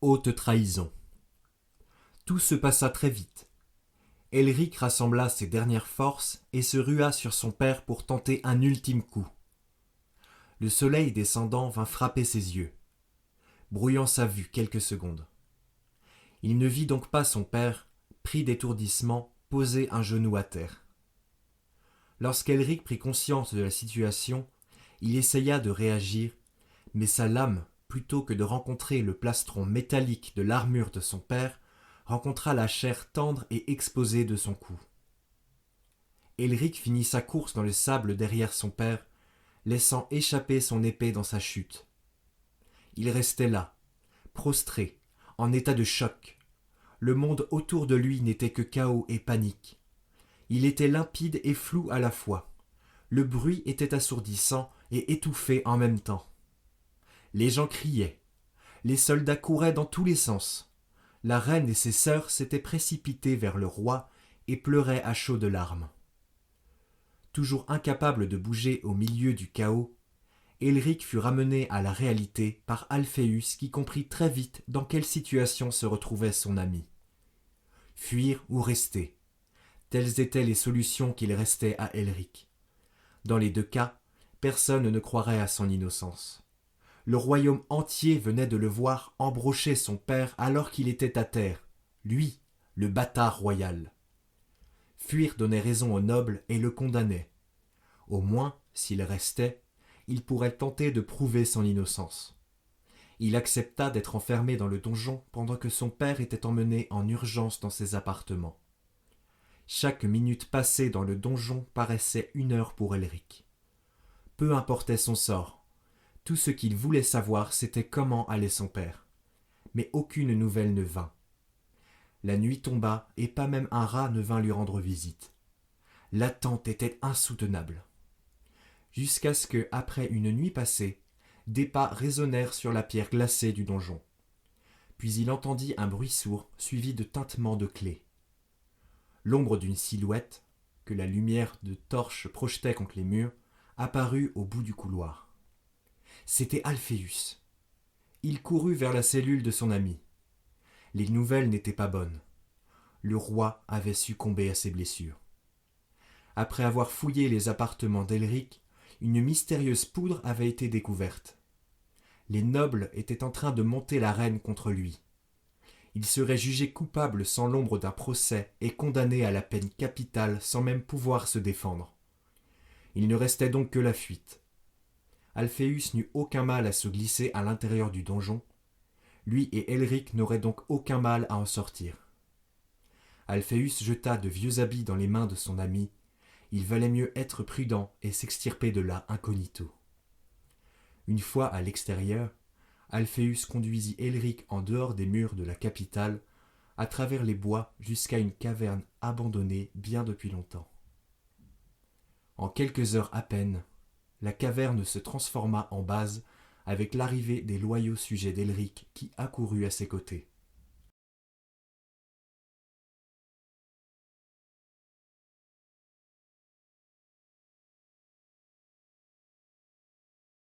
Haute trahison. Tout se passa très vite. Elric rassembla ses dernières forces et se rua sur son père pour tenter un ultime coup. Le soleil descendant vint frapper ses yeux, brouillant sa vue quelques secondes. Il ne vit donc pas son père, pris d'étourdissement, poser un genou à terre. Lorsqu'Elric prit conscience de la situation, il essaya de réagir, mais sa lame, plutôt que de rencontrer le plastron métallique de l'armure de son père, rencontra la chair tendre et exposée de son cou. Elric finit sa course dans le sable derrière son père, laissant échapper son épée dans sa chute. Il restait là, prostré, en état de choc. Le monde autour de lui n'était que chaos et panique. Il était limpide et flou à la fois. Le bruit était assourdissant et étouffé en même temps. Les gens criaient. Les soldats couraient dans tous les sens. La reine et ses sœurs s'étaient précipitées vers le roi et pleuraient à chaudes larmes. Toujours incapable de bouger au milieu du chaos, Elric fut ramené à la réalité par Alphéus qui comprit très vite dans quelle situation se retrouvait son ami. Fuir ou rester, telles étaient les solutions qu'il restait à Elric. Dans les deux cas, personne ne croirait à son innocence. Le royaume entier venait de le voir embrocher son père alors qu'il était à terre, lui, le bâtard royal. Fuir donnait raison au noble et le condamnait. Au moins, s'il restait, il pourrait tenter de prouver son innocence. Il accepta d'être enfermé dans le donjon pendant que son père était emmené en urgence dans ses appartements. Chaque minute passée dans le donjon paraissait une heure pour Elric. Peu importait son sort. Tout ce qu'il voulait savoir, c'était comment allait son père. Mais aucune nouvelle ne vint. La nuit tomba et pas même un rat ne vint lui rendre visite. L'attente était insoutenable. Jusqu'à ce que, après une nuit passée, des pas résonnèrent sur la pierre glacée du donjon. Puis il entendit un bruit sourd, suivi de tintements de clés. L'ombre d'une silhouette, que la lumière de torche projetait contre les murs, apparut au bout du couloir. C'était Alphéus. Il courut vers la cellule de son ami. Les nouvelles n'étaient pas bonnes. Le roi avait succombé à ses blessures. Après avoir fouillé les appartements d'Elric, une mystérieuse poudre avait été découverte. Les nobles étaient en train de monter la reine contre lui. Il serait jugé coupable sans l'ombre d'un procès et condamné à la peine capitale sans même pouvoir se défendre. Il ne restait donc que la fuite. Alphéus n'eut aucun mal à se glisser à l'intérieur du donjon. Lui et Elric n'auraient donc aucun mal à en sortir. Alphéus jeta de vieux habits dans les mains de son ami. Il valait mieux être prudent et s'extirper de là incognito. Une fois à l'extérieur, Alphéus conduisit Elric en dehors des murs de la capitale, à travers les bois jusqu'à une caverne abandonnée bien depuis longtemps. En quelques heures à peine, la caverne se transforma en base avec l'arrivée des loyaux sujets d'Elric qui accourut à ses côtés.